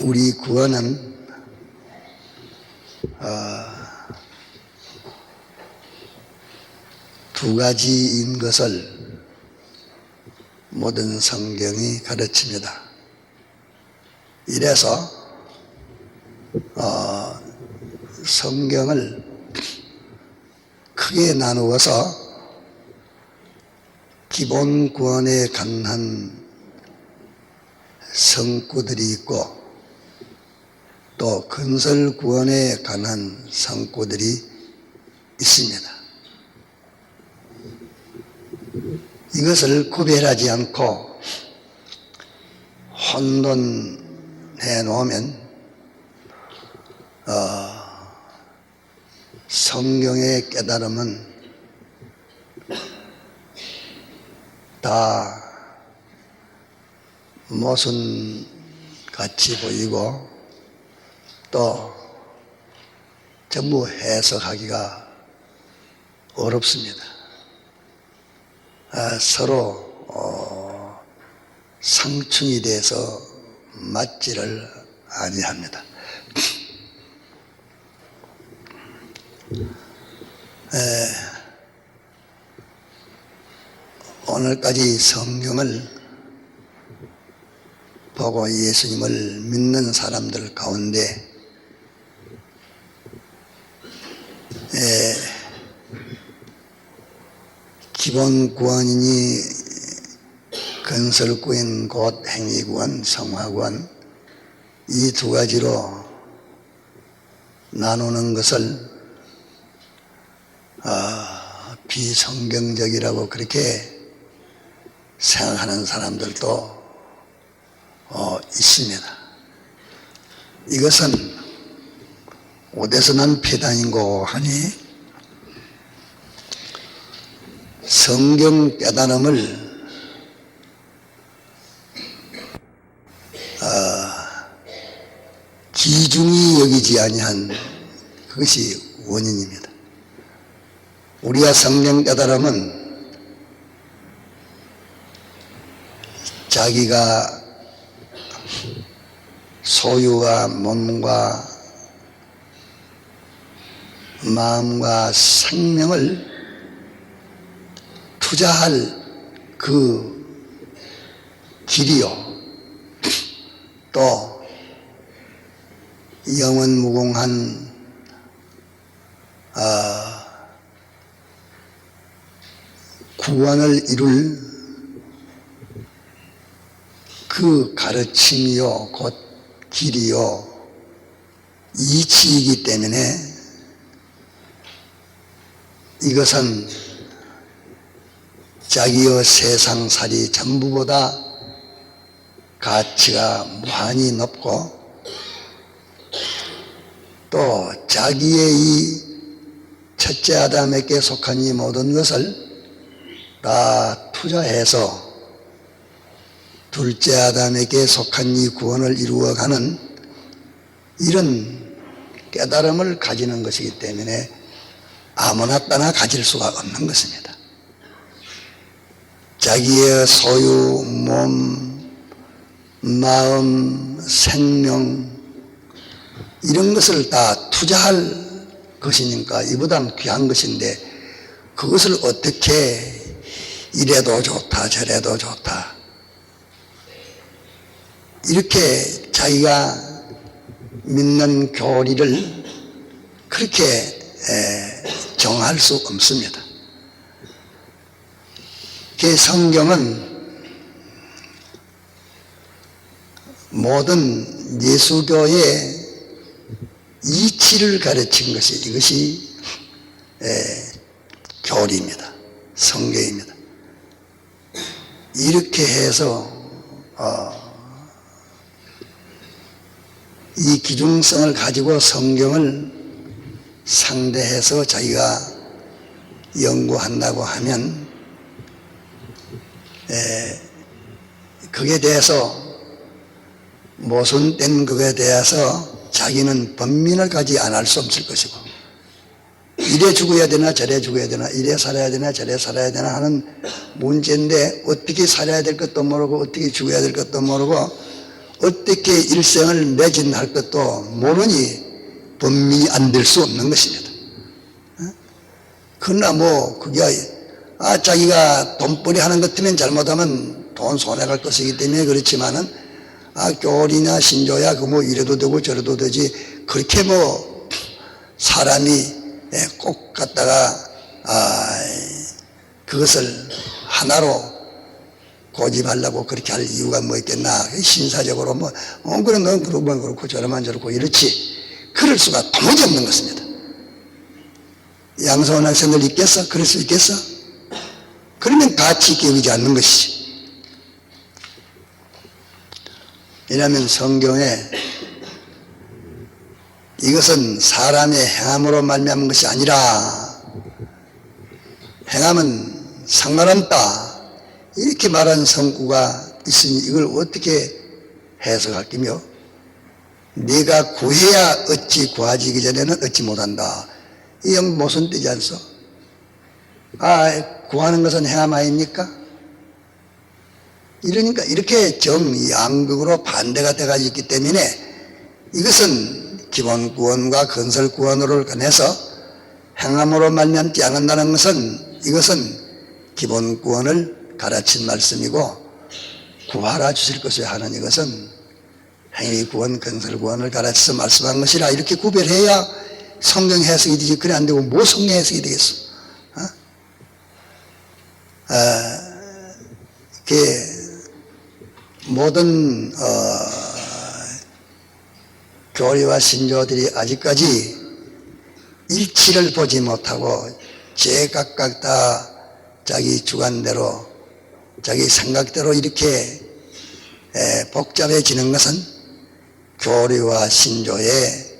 우리 구원은 두 가지인 것을 모든 성경이 가르칩니다. 이래서 성경을 크게 나누어서 기본 구원에 관한 성구들이 있고 또 근설 구원에 관한 성구들이 있습니다. 이것을 구별하지 않고 혼돈해 놓으면 성경의 깨달음은 다 모순같이 보이고 또 전부 해석하기가 어렵습니다. 서로 상충이 돼서 맞지를 아니합니다. 오늘까지 성경을 보고 예수님을 믿는 사람들 가운데 기본 구원이니 근설 구원 곧 행위 구원, 성화 구원 이 두 가지로 나누는 것을 비성경적이라고 그렇게 생각하는 사람들도 있습니다. 이것은 어디서 난 폐단인고 하니 성경 깨달음을 귀중히 여기지 아니한 그것이 원인입니다. 우리가 성경 깨달음은 자기가 소유와 몸과 마음과 생명을 투자할 그 길이요 또 영원 무궁한 구원을 이룰 그 가르침이요 곧 길이요 이치이기 때문에 이것은 자기의 세상살이 전부보다 가치가 무한히 높고 또 자기의 이 첫째 아담에게 속한 이 모든 것을 다 투자해서 둘째 아담에게 속한 이 구원을 이루어가는 이런 깨달음을 가지는 것이기 때문에 아무나 따나 가질 수가 없는 것입니다. 자기의 소유, 몸, 마음, 생명 이런 것을 다 투자할 것이니까 이보다는 귀한 것인데 그것을 어떻게 이래도 좋다 저래도 좋다 이렇게 자기가 믿는 교리를 그렇게 정할 수 없습니다. 그 성경은 모든 예수교의 이치를 가르친 것이 이것이 교리입니다. 성경입니다. 이렇게 해서 이 기중성을 가지고 성경을 상대해서 자기가 연구한다고 하면 그에 대해서 모순된 것에 대해서 자기는 번민을 가지 않을 수 없을 것이고 이래 죽어야 되나 저래 죽어야 되나 이래 살아야 되나 저래 살아야 되나 하는 문제인데 어떻게 살아야 될 것도 모르고 어떻게 죽어야 될 것도 모르고 어떻게 일생을 매진할 것도 모르니 범민이 안 될 수 없는 것입니다. 그러나 그게 자기가 돈벌이 하는 것 때문에 잘못하면 돈 손해갈 것이기 때문에 그렇지만은 교리나 신조야 이래도 되고 저래도 되지, 그렇게 사람이 꼭 갖다가 그것을 하나로 고집하려고 그렇게 할 이유가 뭐 있겠나. 신사적으로 그러면 그러면 그렇고 저러면 저렇고 이렇지, 그럴 수가 도무지 없는 것입니다. 양성원 학생들 있겠어? 그럴 수 있겠어? 그러면 가치 있게 여기지 않는 것이지. 왜냐하면 성경에 이것은 사람의 행함으로 말미암은 것이 아니라 행함은 상관없다, 이렇게 말하는 성구가 있으니 이걸 어떻게 해석할 끼며, 네가 구해야 어찌 구하지 전에는 얻지 못한다. 이 무슨 뜻이지 않소? 구하는 것은 행함 아닙니까? 이러니까 이렇게 정양극으로 반대가 돼가지고 있기 때문에 이것은 기본 구원과 건설 구원으로 건해서 행함으로 말미암지 않는다는 것은, 이것은 기본 구원을 가르친 말씀이고, 구하라 주실 것을 하는 이것은 행위 구원, 건설 구원을 가르쳐서 말씀한 것이라, 이렇게 구별해야 성경 해석이 되지. 그래 안 되고 뭐 성경 해석이 되겠어? 모든 교리와 신조들이 아직까지 일치를 보지 못하고 제각각 다 자기 주관대로 자기 생각대로 이렇게 복잡해지는 것은 교리와 신조의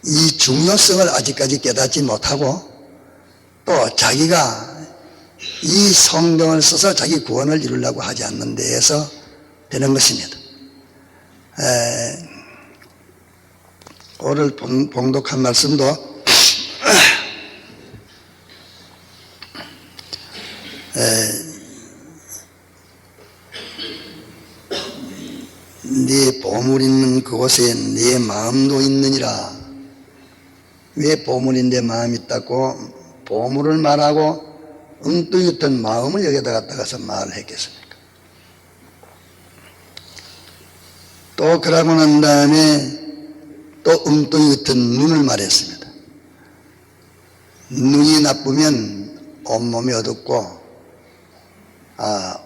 이 중요성을 아직까지 깨닫지 못하고, 또 자기가 이 성경을 써서 자기 구원을 이루려고 하지 않는 데에서 되는 것입니다. 오늘 봉독한 말씀도 네 보물 있는 그곳에 네 마음도 있느니라. 왜 보물인데 마음이 있다고 보물을 말하고 엉뚱이 어떤 마음을 여기다 갖다가서 말을 했겠습니까? 또 그러고 난 다음에 또 엉뚱이 같은 눈을 말했습니다. 눈이 나쁘면 온몸이 어둡고,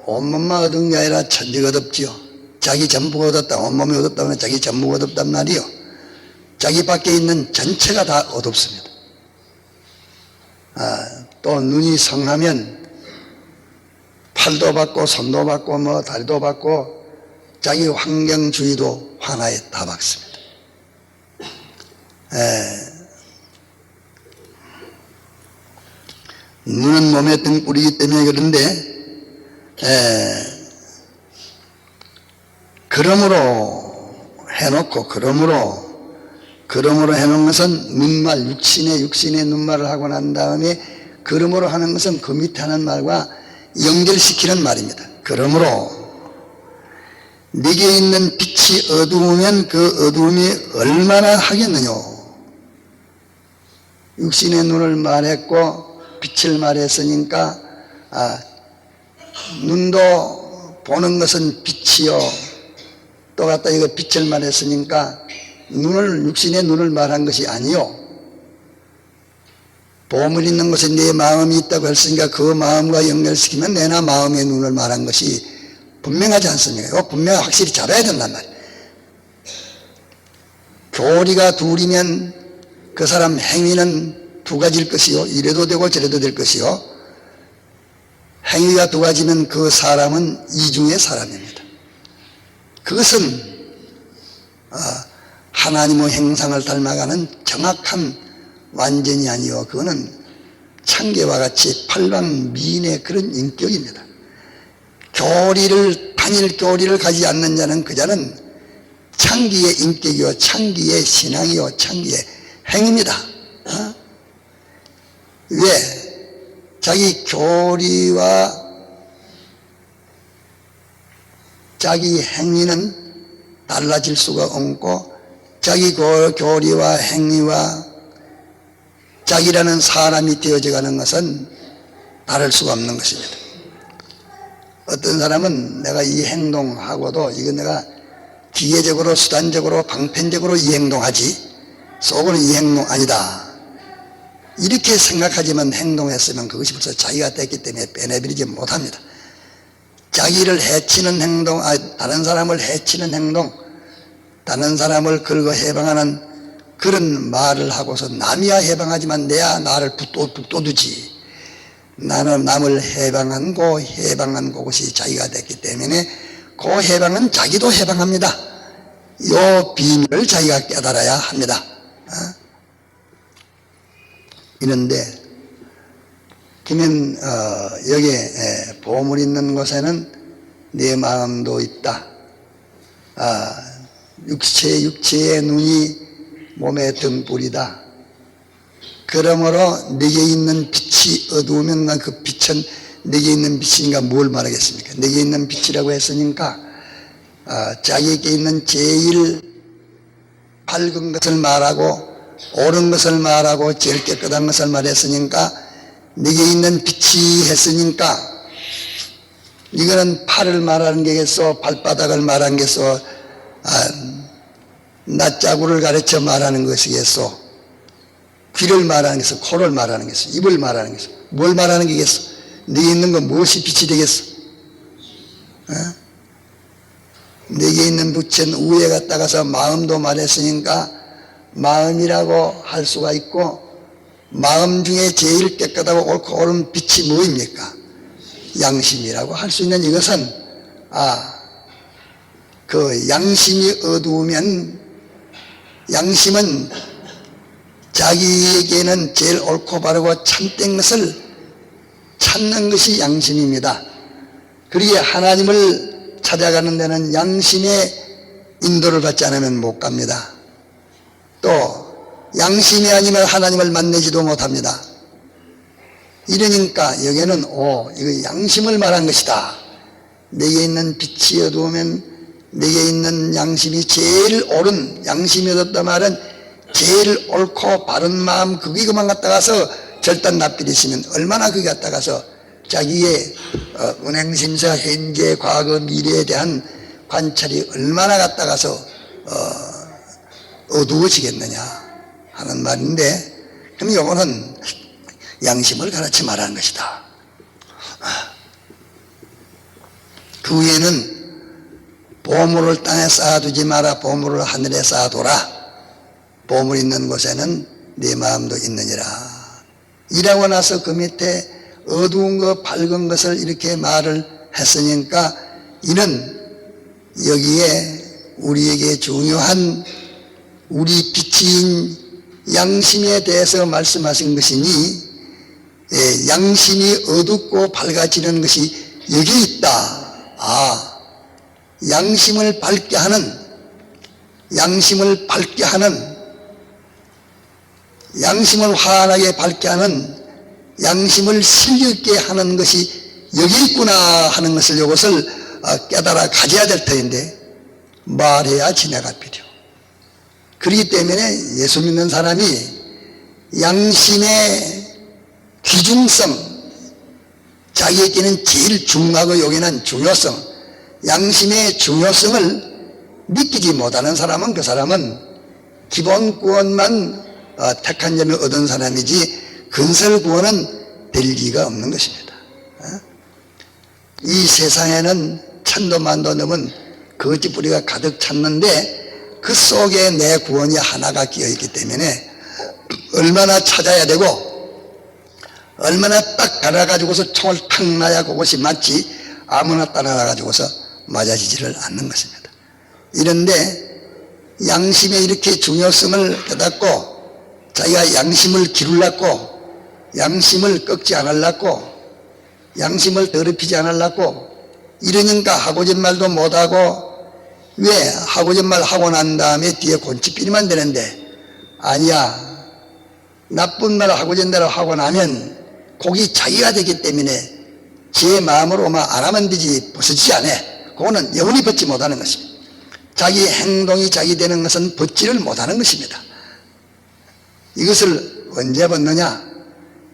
온몸만 어두운 게 아니라 천지가 어둡지요. 자기 전부가 어둡다. 온몸이 어둡다면 자기 전부가 어둡단 말이요. 자기 밖에 있는 전체가 다 어둡습니다. 또 눈이 성하면 팔도 받고 손도 받고 다리도 받고 자기 환경주의도 하나에 다 박습니다. 눈은 몸의 등불이기 때문에 그런데, 그러므로 해놓고, 그러므로 해놓은 것은 눈말, 육신의 눈말을 하고 난 다음에 그러므로 하는 것은 그 밑에 하는 말과 연결시키는 말입니다. 그러므로 네게 있는 빛이 어두우면 그 어두움이 얼마나 하겠느냐. 육신의 눈을 말했고 빛을 말했으니까 눈도 보는 것은 빛이요, 또 갖다 이거 빛을 말했으니까 육신의 눈을 말한 것이 아니요, 보물 있는 곳에 내 마음이 있다고 했으니까 그 마음과 연결시키면 내나 마음의 눈을 말한 것이 분명하지 않습니까? 이거 분명 확실히 잡아야 된단 말이에요. 교리가 둘이면 그 사람 행위는 두 가지일 것이요, 이래도 되고 저래도 될 것이요, 행위가 두 가지면 그 사람은 이중의 사람입니다. 그것은 하나님의 형상을 닮아가는 정확한 완전이 아니요, 그거는 창계와 같이 팔방미인의 그런 인격입니다. 단일 교리를 가지지 않는 자는 그 자는 창기의 인격이요, 창기의 신앙이요, 창기의 행위입니다. 왜? 자기 교리와 자기 행위는 달라질 수가 없고 자기 교리와 행위와 자기라는 사람이 되어져 가는 것은 다를 수가 없는 것입니다. 어떤 사람은 내가 이 행동하고도 이건 내가 기계적으로 수단적으로 방편적으로 이 행동하지 속으로는 이 행동 아니다 이렇게 생각하지만 행동했으면 그것이 벌써 자기가 됐기 때문에 빼내버리지 못합니다. 자기를 해치는 행동, 다른 사람을 해치는 행동, 다른 사람을 긁어 해방하는 그런 말을 하고서 남이야 해방하지만 내야 나를 북돋우지. 나는 남을 해방한 그것이 자기가 됐기 때문에 그 해방은 자기도 해방합니다. 이 비밀을 자기가 깨달아야 합니다. 이런데 그러면 여기에 보물 있는 곳에는 내 마음도 있다. 육체의 눈이 몸의 등불이다. 그러므로 내게 있는 빛이 어두우면 그 빛은 내게 있는 빛이니까 뭘 말하겠습니까? 내게 있는 빛이라고 했으니까 자기에게 있는 제일 밝은 것을 말하고 옳은 것을 말하고 제일 깨끗한 것을 말했으니까 내게 있는 빛이 했으니까 이거는 팔을 말하는 게겠어, 발바닥을 말하는 게겠어, 낯자구를 가르쳐 말하는 것이겠어, 귀를 말하는 게겠어, 코를 말하는 게겠어, 입을 말하는 게겠어, 뭘 말하는 게겠어? 내게 있는 건 무엇이 빛이 되겠어? 내게 있는 빛은 우에 갔다가서 마음도 말했으니까 마음이라고 할 수가 있고, 마음 중에 제일 깨끗하고 옳고 옳은 빛이 뭐입니까? 양심이라고 할 수 있는 이것은 그 양심이 어두우면 양심은 자기에게는 제일 옳고 바르고 참된 것을 찾는 것이 양심입니다. 그러기에 하나님을 찾아가는 데는 양심의 인도를 받지 않으면 못 갑니다. 또 양심이 아니면 하나님을 만나지도 못합니다. 이러니까 여기에는 이거 양심을 말한 것이다. 내게 있는 빛이 어두우면 내게 있는 양심이 제일 옳은, 양심이 어둡다 말은 제일 옳고 바른 마음 그만 갖다 가서 절단 납비리시면 얼마나 그게 갖다 가서 자기의 은행심사 현재 과거 미래에 대한 관찰이 얼마나 갖다 가서 어두워지겠느냐 하는 말인데, 그럼 요거는 양심을 가르치 말하는 것이다. 그 후에는 보물을 땅에 쌓아두지 마라. 보물을 하늘에 쌓아둬라. 보물 있는 곳에는 네 마음도 있느니라. 이라고 나서 그 밑에 어두운 것 밝은 것을 이렇게 말을 했으니까 이는 여기에 우리에게 중요한 우리 빛인 양심에 대해서 말씀하신 것이니, 양심이 어둡고 밝아지는 것이 여기 있다. 양심을 밝게 하는, 양심을 환하게 밝게 하는, 양심을 실력있게 하는 것이 여기 있구나 하는 것을 이것을 깨달아 가져야 될 터인데 말해야 지나갈 필요. 그렇기 때문에 예수 믿는 사람이 양심의 귀중성, 자기에게는 제일 중요하고 여기는 중요성, 양심의 중요성을 느끼지 못하는 사람은 그 사람은 기본 구원만 택한 점을 얻은 사람이지 근설 구원은 될 리가 없는 것입니다. 이 세상에는 천도만도 넘은 거짓 뿌리가 가득 찼는데 그 속에 내 구원이 하나가 끼어있기 때문에 얼마나 찾아야 되고 얼마나 딱 갈아가지고서 총을 탁 놔야 그것이 맞지 아무나 따라가지고서 맞아지지를 않는 것입니다. 이런데 양심의 이렇게 중요성을 깨닫고 자기가 양심을 기르려고, 양심을 꺾지 않으려고, 양심을 더럽히지 않으려고 이러니까 하고자 말도 못하고, 왜 하고자 말 하고 난 다음에 뒤에 곤치필이면 되는데, 아니야, 나쁜 말 하고자 대로 하고 나면 곡이 자기가 되기 때문에 제 마음으로만 안 하면 되지 벗어지지 않아. 그거는 영원히 벗지 못하는 것입니다. 자기 행동이 자기 되는 것은 벗지를 못하는 것입니다. 이것을 언제 벗느냐?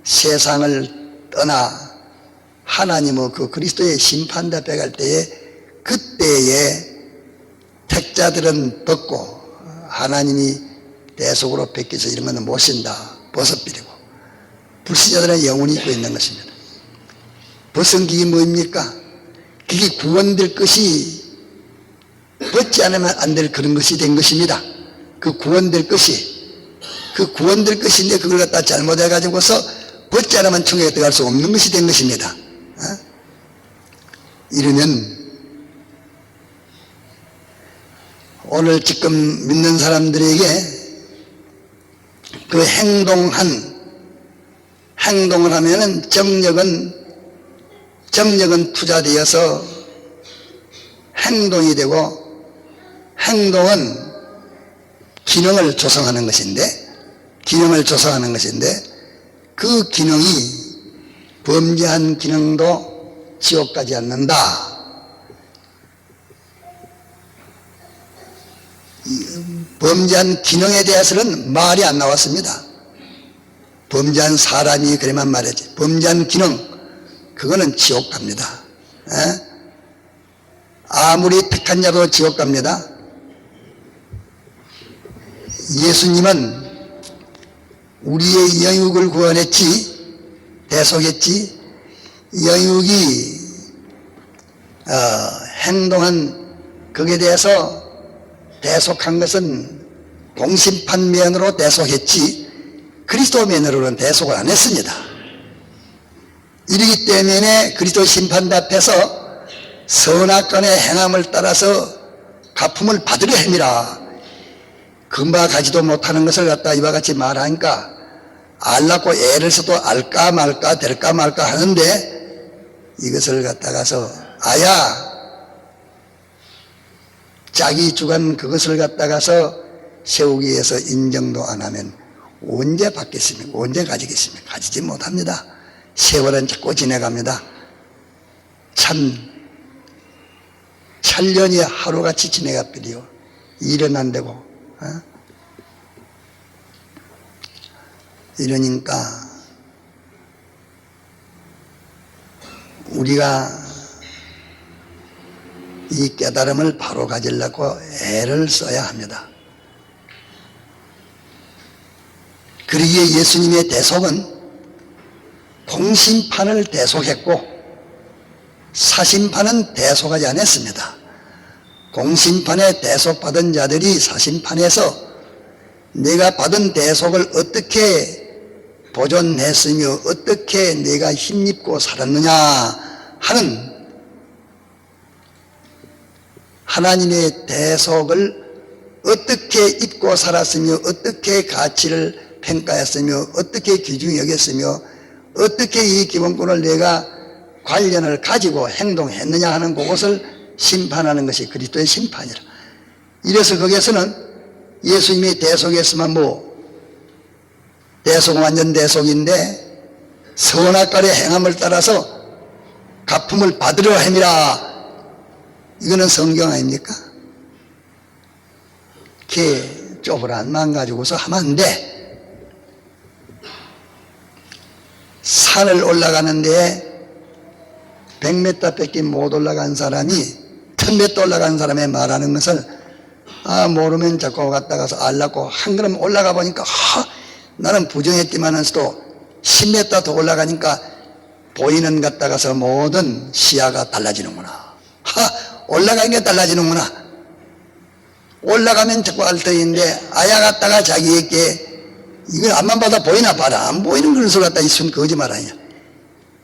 세상을 떠나 하나님의 그 그리스도의 심판대 앞에 갈 때에, 그때에 택자들은 벗고 하나님이 대속으로 뺏겨서 이런 것은 못 쓴다, 벗어버리고, 불신자들은 영원히 입고 있는 것입니다. 벗은 그게 뭡니까? 그게 구원될 것이 벗지 않으면 안 될 그런 것이 된 것입니다. 그 구원될 것이, 그 구원될 것인데 그걸 갖다 잘못해가지고서 벗지 않으면 천국에 들어갈 수 없는 것이 된 것입니다. 이러면 오늘 지금 믿는 사람들에게 그 행동을 하면은 정력은 투자되어서 행동이 되고, 행동은 기능을 조성하는 것인데, 그 기능이 범죄한 기능도 지옥 가지 않는다. 범죄한 기능에 대해서는 말이 안 나왔습니다. 범죄한 사람이 그래만 말하지, 범죄한 기능, 그거는 지옥 갑니다. 아무리 택한 자도 지옥 갑니다. 예수님은 우리의 영육을 구원했지, 대속했지. 영육이 행동한 거기에 대해서 대속한 것은 공심판 면으로 대속했지, 그리스도 면으로는 대속을 안 했습니다. 이러기 때문에 그리스도 심판대 앞에서 선악간의 행함을 따라서 갚음을 받으려 함이라. 금방 가지도 못하는 것을 갖다 이와 같이 말하니까 알라고 애를 써도 알까 말까 될까 말까 하는데, 이것을 갖다가서 아야 자기 주관 그것을 갖다가서 세우기 위해서 인정도 안 하면 언제 받겠습니까? 언제 가지겠습니까? 가지지 못합니다. 세월은 자꾸 지나갑니다. 참 천년이 하루같이 지내가 버리요. 일은 안 되고. 이러니까 우리가 이 깨달음을 바로 가지려고 애를 써야 합니다. 그러기에 예수님의 대속은 공심판을 대속했고 사심판은 대속하지 않았습니다. 공심판에 대속받은 자들이 사심판에서 내가 받은 대속을 어떻게 보존했으며 어떻게 내가 힘입고 살았느냐 하는 하나님의 대속을 어떻게 입고 살았으며 어떻게 가치를 평가했으며 어떻게 귀중히 여겼으며 어떻게 이 기본권을 내가 관련을 가지고 행동했느냐 하는 그것을 심판하는 것이 그리스도의 심판이라. 이래서 거기에서는 예수님이 대속했으면 대속은 완전 대속인데 선악간의 행함을 따라서 갚음을 받으려 함이라. 이거는 성경 아닙니까? 이렇게 쪼그란 마음 가지고서 하면 안 돼. 산을 올라가는데 100m 밖에 못 올라간 사람이 1000m 올라간 사람의 말하는 것을 모르면 자꾸 갔다 가서 알라고 한 걸음 올라가 보니까 나는 부정했지만서도 10m 더 올라가니까 보이는 갔다 가서 모든 시야가 달라지는구나. 올라가는 게 달라지는구나. 올라가면 자꾸 알 터인데 아야 갔다가 자기에게 이걸 앞만 봐도 보이나 봐라. 안 보이는 그릇을 갖다 있으면 거짓말 아니야.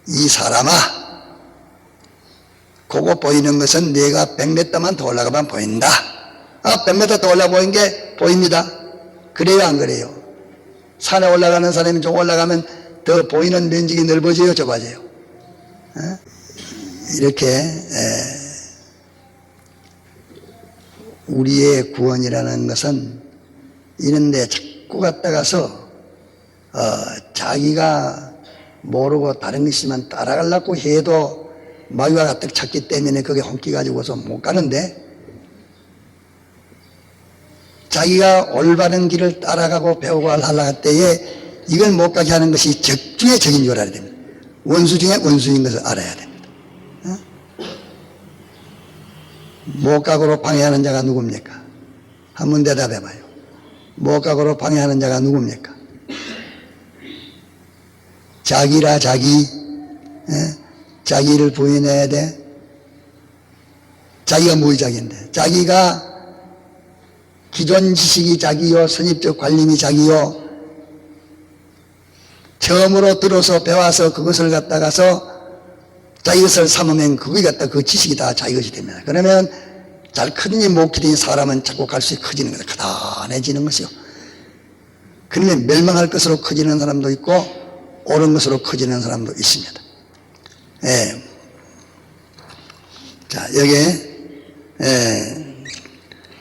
이 사람아, 그거 보이는 것은 내가 100m만 더 올라가면 보인다. 100m 더 올라 보이는 게 보입니다. 그래요, 안 그래요? 산에 올라가는 사람이 좀 올라가면 더 보이는 면적이 넓어져요, 좁아져요? 이렇게 우리의 구원이라는 것은 이런데 자꾸 갔다 가서 자기가 모르고 다른 것이지만 따라가려고 해도 마귀가 가득 찼기 때문에 그게 혼기 가지고서 못 가는데, 자기가 올바른 길을 따라가고 배우고 하려할 때에 이걸 못 가게 하는 것이 적 중에 적인 줄 알아야 됩니다. 원수 중에 원수인 것을 알아야 됩니다. 못각으로 방해하는 자가 누굽니까? 한번 대답해 봐요. 못각으로 방해하는 자가 누굽니까? 자기라 자기. 자기를 부인해야 돼. 자기가 뭐의 자기인데? 자기가 기존 지식이 자기요, 선입적 관념이 자기요, 처음으로 들어서 배워서 그것을 갖다가서 자기 것을 삼으면 그거 갖다 그 지식이 다 자기 것이 됩니다. 그러면 잘 크더니 못 크더니 사람은 자꾸 갈수록 커지는 거다. 가단해지는 것이요. 그러면 멸망할 것으로 커지는 사람도 있고 옳은 것으로 커지는 사람도 있습니다. 예. 자, 여기에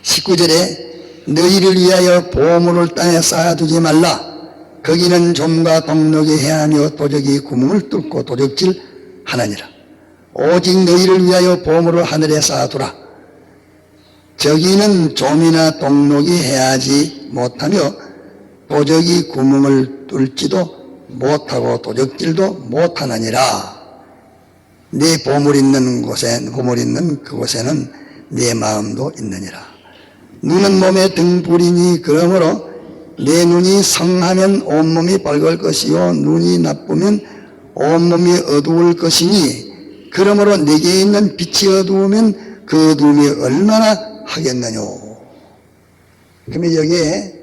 19절에 너희를 위하여 보물을 땅에 쌓아두지 말라. 거기는 좀과 동록이 해하며 도적이 구멍을 뚫고 도적질 하느니라. 오직 너희를 위하여 보물을 하늘에 쌓아두라. 저기는 좀이나 동록이 해하지 못하며 도적이 구멍을 뚫지도 못하고 도적질도 못하느니라. 네 보물 있는 그곳에는 네 마음도 있느니라. 눈은 몸의 등불이니 그러므로 내 눈이 성하면 온몸이 밝을 것이요 눈이 나쁘면 온몸이 어두울 것이니 그러므로 내게 있는 빛이 어두우면 그 어두움이 얼마나 하겠느냐. 그러면 여기에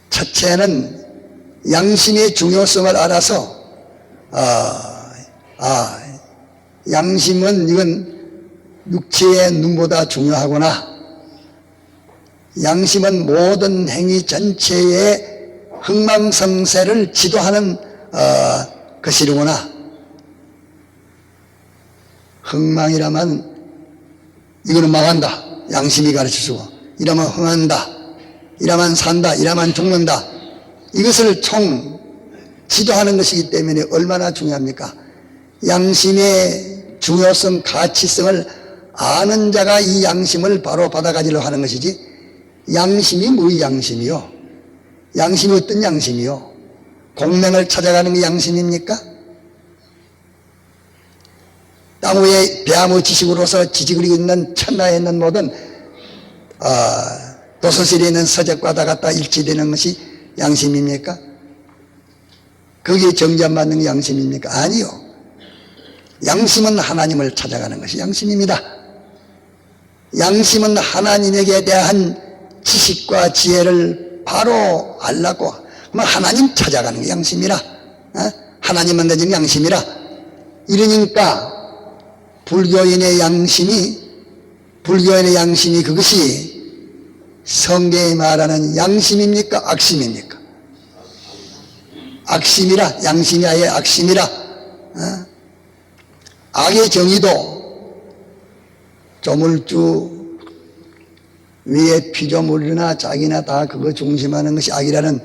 첫째는 양심의 중요성을 알아서 양심은 이건 육체의 눈보다 중요하구나. 양심은 모든 행위 전체의 흥망성쇠를 지도하는 것이로구나. 흥망이라면 이거는 망한다. 양심이 가르쳐주고 이러면 흥한다. 이러면 산다. 이러면 죽는다. 이것을 총 지도하는 것이기 때문에 얼마나 중요합니까? 양심의 중요성, 가치성을 아는 자가 이 양심을 바로 받아가지려고 하는 것이지, 양심이 뭐의 양심이요? 양심이 어떤 양심이요? 공명을 찾아가는 게 양심입니까? 땅 위에 배아무 지식으로서 지지그리고 있는 천하에 있는 모든 도서실에 있는 서적과 다 갖다 일치되는 것이 양심입니까? 거기에 정죄받는 게 양심입니까? 아니요. 양심은 하나님을 찾아가는 것이 양심입니다. 양심은 하나님에게 대한 지식과 지혜를 바로 알라고, 하나님 찾아가는 게 양심이라. 하나님만 되는 양심이라. 이러니까 불교인의 양심이 그것이 성경이 말하는 양심입니까? 악심입니까? 악심이라. 양심이 아예 악심이라. 악의 정의도 조물주 위에 피조물이나 자기나 다 그거 중심하는 것이 악이라는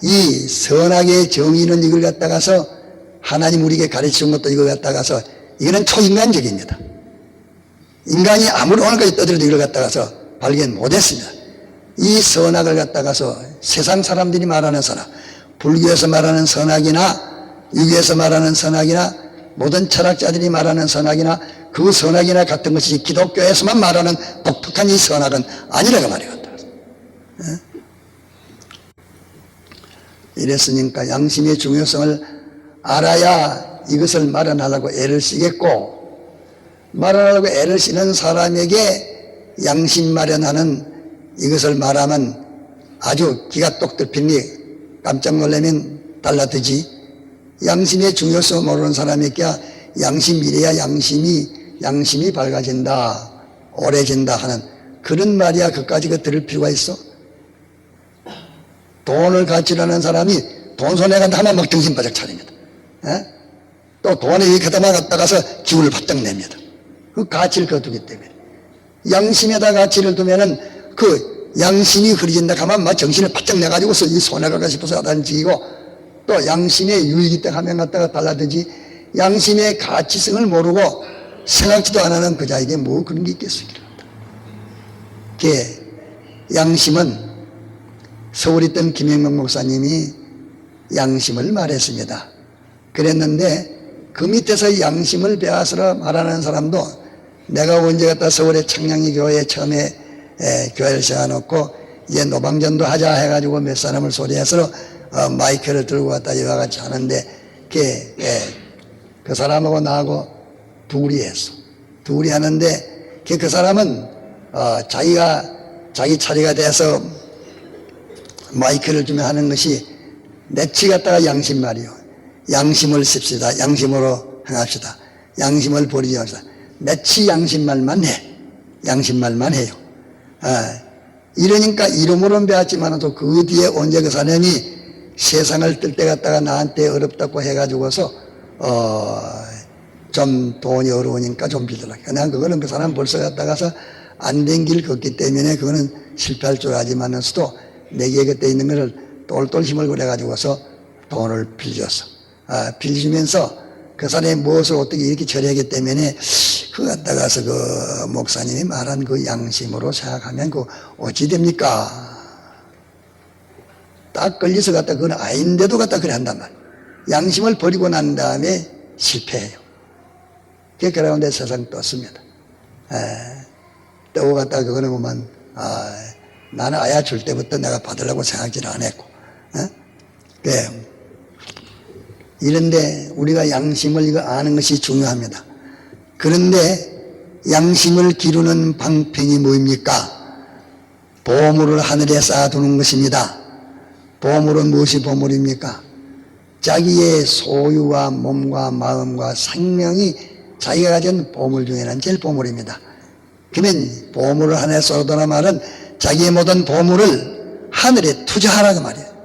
이 선악의 정의는 이걸 갖다가서 하나님 우리에게 가르치는 것도 이걸 갖다가서 이거는 초인간적입니다. 인간이 아무리 오늘까지 떠들어도 이걸 갖다가서 발견 못했습니다. 이 선악을 갖다가서 세상 사람들이 말하는 선악, 불교에서 말하는 선악이나 유교에서 말하는 선악이나 모든 철학자들이 말하는 선악이나 그 선악이나 같은 것이 기독교에서만 말하는 독특한 이 선악은 아니라고 말이거든. 이랬으니까 양심의 중요성을 알아야 이것을 마련하려고 애를 쓰겠고, 마련하려고 애를 쓰는 사람에게 양심 마련하는 이것을 말하면 아주 기가 똑 뚫히니 깜짝 놀라면 달라지지. 양심의 중요성을 모르는 사람에게 양심이 이래야 양심이 밝아진다, 오래진다 하는 그런 말이야. 그까지 들을 필요가 있어? 돈을 가치로 하는 사람이 돈 손에 간다 하면 막 정신 바짝 차립니다. 또 돈에 이렇게다만 갖다가서 기운을 바짝 냅니다. 그 가치를 거두기 때문에. 양심에다 가치를 두면은 그 양심이 흐려진다 하면 막 정신을 바짝 내가지고서 이 손에 갈까 싶어서 단지고, 또 양심의 유익이 때 하면 갖다가 달라든지, 양심의 가치성을 모르고 생각지도 안 하는 그 자에게 뭐 그런 게 있겠습니까? 양심은 서울에 있던 김영명 목사님이 양심을 말했습니다. 그랬는데 그 밑에서 양심을 배워서 말하는 사람도 내가 언제 갔다 서울의 창량리 교회에 처음에 교회를 세워놓고 이제 노방전도 하자 해가지고 몇 사람을 소리해서 마이크를 들고 갔다 이와 같이 하는데 그 사람하고 나하고 둘이 했어. 둘이 하는데 그 사람은 자기 차례가 돼서 마이크를 주면 하는 것이 맺히 갖다가 양심 말이요. 양심을 씁시다. 양심으로 행합시다. 양심을 버리지 맙시다. 맺히 양심말만 해. 양심말만 해요. 이러니까 이름으로는 배웠지만 또 그 뒤에 언제 그 사람이 세상을 뜰 때 갖다가 나한테 어렵다고 해가지고서 좀 돈이 어려우니까 좀 빌더라. 그냥 그거는 그 사람 벌써 갔다가서 안 된 길 걷기 때문에 그거는 실패할 줄 알지만서도 내게 그때 있는 것을 똘똘 힘을 그래가지고서 돈을 빌렸어. 빌리면서 그 사람이 무엇을 어떻게 이렇게 처리하기 때문에 그 갖다가서 그 목사님이 말한 그 양심으로 생각하면 그 어찌 됩니까? 딱 걸려서 갖다 그건 아닌데도 갖다 그래 한단 말이야. 양심을 버리고 난 다음에 실패해요. 그게 그런데 세상 떴습니다. 떠고 갖다 그거는 보면 나는 아야 줄 때부터 내가 받으려고 생각지를 안 했고 이런데 우리가 양심을 이거 아는 것이 중요합니다. 그런데 양심을 기르는 방편이 뭐입니까? 보물을 하늘에 쌓아두는 것입니다. 보물은 무엇이 보물입니까? 자기의 소유와 몸과 마음과 생명이 자기가 가진 보물 중에는 제일 보물입니다. 그러면 보물을 하늘에 쏟아두는 말은 자기의 모든 보물을 하늘에 투자하라고 말이에요.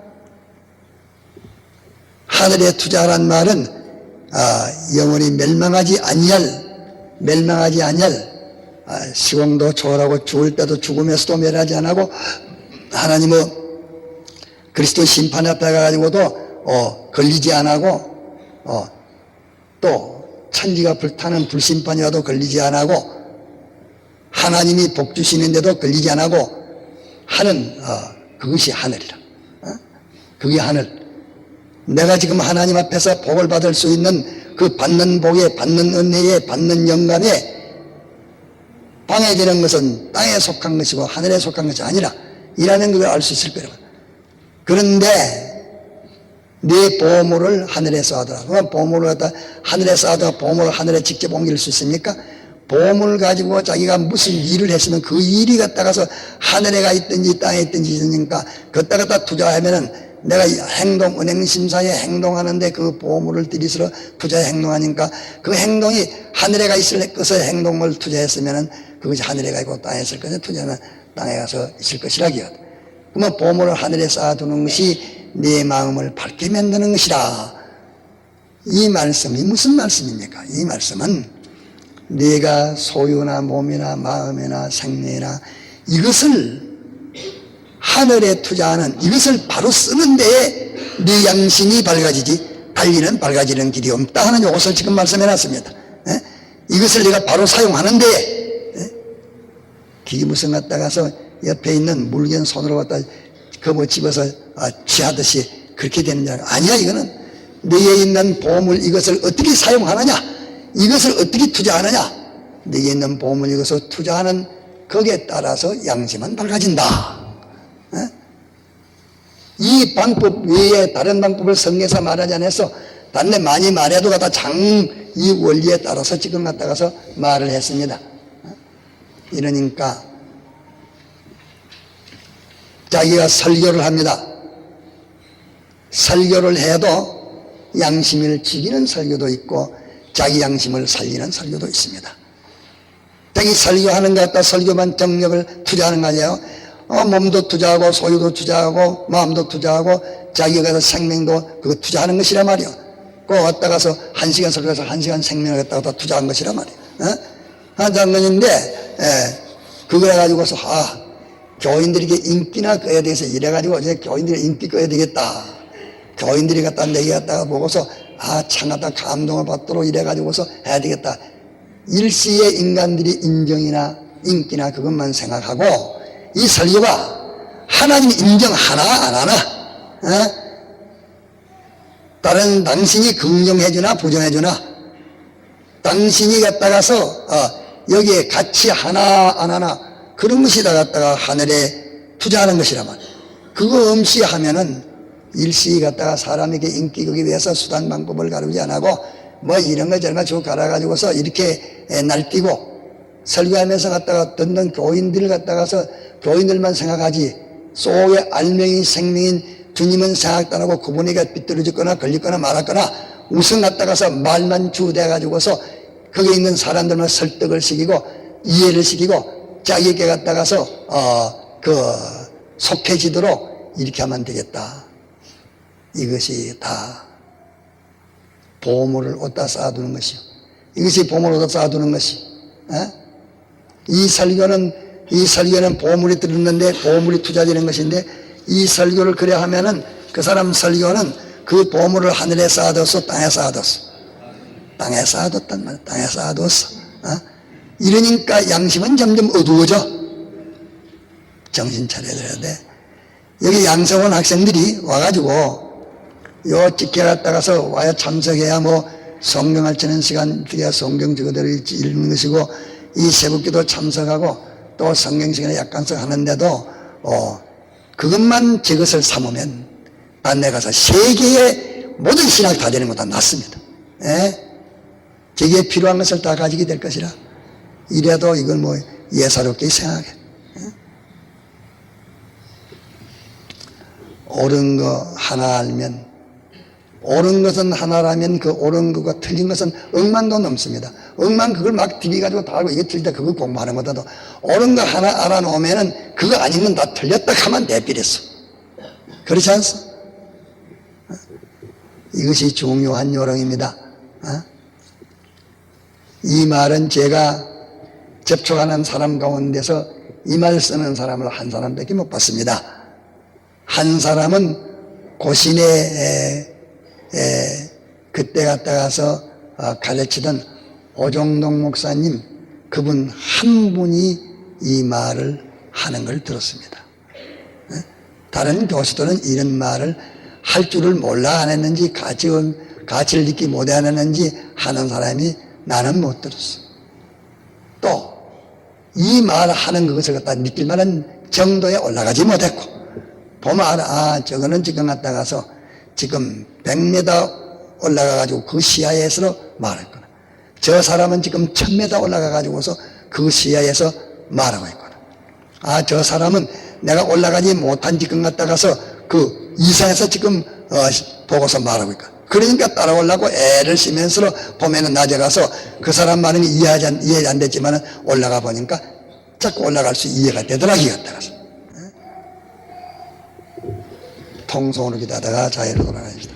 하늘에 투자하라는 말은 영원히 멸망하지 아니할 시공도 초월하고 죽을 때도 죽음에서도 멸하지 않고 하나님의 그리스도 심판 앞에 가가지고도 걸리지 않고 또 천지가 불타는 불심판이 와도 걸리지 않고 하나님이 복 주시는데도 걸리지 않고 하는 그것이 하늘이라. 그게 하늘. 내가 지금 하나님 앞에서 복을 받을 수 있는 그 받는 복에 받는 은혜에 받는 영감에 방해되는 것은 땅에 속한 것이고 하늘에 속한 것이 아니라 이라는 걸 알 수 있을 거라고. 그런데 네 보물을 하늘에 쌓아두라. 그럼 보물을 갖다 하늘에 쌓아두라. 보물을 하늘에 직접 옮길 수 있습니까? 보물을 가지고 자기가 무슨 일을 했으면 그 일이 갖다가서 하늘에 가 있든지 땅에 있든지 있으니까 그것다 갖다 투자하면은 내가 행동, 은행심사에 행동하는데 그 보물을 들이슬어 투자에 행동하니까 그 행동이 하늘에 가 있을 것의 행동을 투자했으면은 그것이 하늘에 가 있고 땅에 있을 것에 투자는 땅에 가서 있을 것이라기요. 그러면 보물을 하늘에 쌓아두는 것이 내 마음을 밝게 만드는 것이라. 이 말씀이 무슨 말씀입니까? 이 말씀은 네가 소유나 몸이나 마음이나 생명이나 이것을 하늘에 투자하는 이것을 바로 쓰는 데에 네 양심이 밝아지지 달리는 밝아지는 길이 없다 하는 이것을 지금 말씀해 놨습니다. 이것을 내가 바로 사용하는 데에 기기 무슨 갖다가서 옆에 있는 물건 손으로 갖다 그뭐 집어서 취하듯이 그렇게 되는 줄 알고 아니야. 이거는 너에 있는 보물 이것을 어떻게 사용하느냐, 이것을 어떻게 투자하느냐, 너에 있는 보물 이것을 투자하는 거기에 따라서 양심은 밝아진다. 이 방법 외에 다른 방법을 성경에서 말하지 않아서 단내 많이 말해도 갖다 이 원리에 따라서 지금 갖다가서 말을 했습니다. 이러니까 자기가 설교를 합니다. 설교를 해도 양심을 지키는 설교도 있고 자기 양심을 살리는 설교도 있습니다. 자기 설교하는 것 같다 설교만 정력을 투자하는 거 아니에요? 몸도 투자하고 소유도 투자하고 마음도 투자하고 자기가 가서 생명도 그거 투자하는 것이란 말이에요. 꼭 왔다 가서 1시간 설교해서 1시간 생명을 갖다가 투자한 것이란 말이에요. 한 장면인데 그걸 가지고서 교인들에게 인기나 꺼야 되겠어. 이래가지고 이제 교인들이 인기 꺼야 되겠다. 교인들이 갖다 내게 갖다가 보고서 참하다 감동을 받도록 이래가지고서 해야 되겠다. 일시에 인간들이 인정이나 인기나 그것만 생각하고 이 설교가 하나님 인정 하나 안 하나, 다른 당신이 긍정해주나 부정해주나, 당신이 갖다가서 여기에 가치 하나 안 하나 그런 것이다 갖다가 하늘에 투자하는 것이라면, 그거 없이 하면은 일시 갖다가 사람에게 인기 거기 위해서 수단 방법을 가르지 안 하고 뭐 이런 거 저런 거 쭉 갈아가지고서 이렇게 날뛰고 설교하면서 갖다가 듣는 교인들 갖다가서 교인들만 생각하지 속에 알맹이 생명인 주님은 생각도 안 하고 그분에게 삐뚤어졌거나 걸렸거나 말았거나 우선 갖다가서 말만 주대가지고서 거기에 있는 사람들만 설득을 시키고 이해를 시키고 자기에게 갖다가서 속해지도록 이렇게 하면 되겠다. 이것이 다 보물을 얻다 쌓아두는 것이요. 이것이 보물을 얻다 쌓아두는 것이. 이 설교는 보물이 들었는데 보물이 투자되는 것인데, 이 설교를 그래 하면은 그 사람 설교는 그 보물을 하늘에 쌓아뒀어, 땅에 쌓아뒀어. 땅에 쌓아뒀단 말이야. 땅에 쌓아뒀어. 이러니까 양심은 점점 어두워져. 정신 차려야 돼. 여기 양성원 학생들이 와가지고 요 찍혀 갔다가서 와야 참석해야 뭐 성경 알치는 시간, 성경 저거대로 읽는 것이고, 이 새벽기도 참석하고 또 성경 시간에 약간씩 하는데도 그것만 저것을 삼으면 딴 데 가서 세계의 모든 신학 다 되는 것보다 낫습니다. 저기에 필요한 것을 다 가지게 될 것이라. 이래도 이걸 뭐 예사롭게 생각해. 옳은 거 하나 알면, 옳은 것은 하나라면 그 옳은 것과 틀린 것은 억만도 넘습니다. 억만 그걸 막 디비가지고 다 알고 이게 틀리다 그거 공부하는 것보다도 옳은 거 하나 알아놓으면은 그거 아닌 건 다 틀렸다 하면 내비랬어. 그렇지 않소? 이것이 중요한 요령입니다. 이 말은 제가 접촉하는 사람 가운데서 이 말 쓰는 사람을 한 사람밖에 못 봤습니다. 한 사람은 고신에 그때 갔다 가서 가르치던 오종동 목사님, 그분 한 분이 이 말을 하는 걸 들었습니다. 다른 교수들은 이런 말을 할 줄을 몰라 안 했는지 가치를 느끼 못해 안 했는지 하는 사람이 나는 못 들었어. 또 이 말 하는 것을 갖다 느낄 만한 정도에 올라가지 못했고, 보면 알아. 저거는 지금 갔다 가서 지금 100m 올라가가지고 그 시야에서 말했구나. 저 사람은 지금 1000m 올라가가지고서 그 시야에서 말하고 있구나. 저 사람은 내가 올라가지 못한 지금 갔다 가서 그 이상에서 지금 보고서 말하고 있구나. 그러니까 따라오려고 애를 쓰면서 보면은 낮에 가서 그 사람 말은 이해 안 됐지만은 올라가 보니까 자꾸 올라갈 수 이해가 되더라, 기 갔다 가서. 통성으로 기도하다가 자유로 돌아가십시다.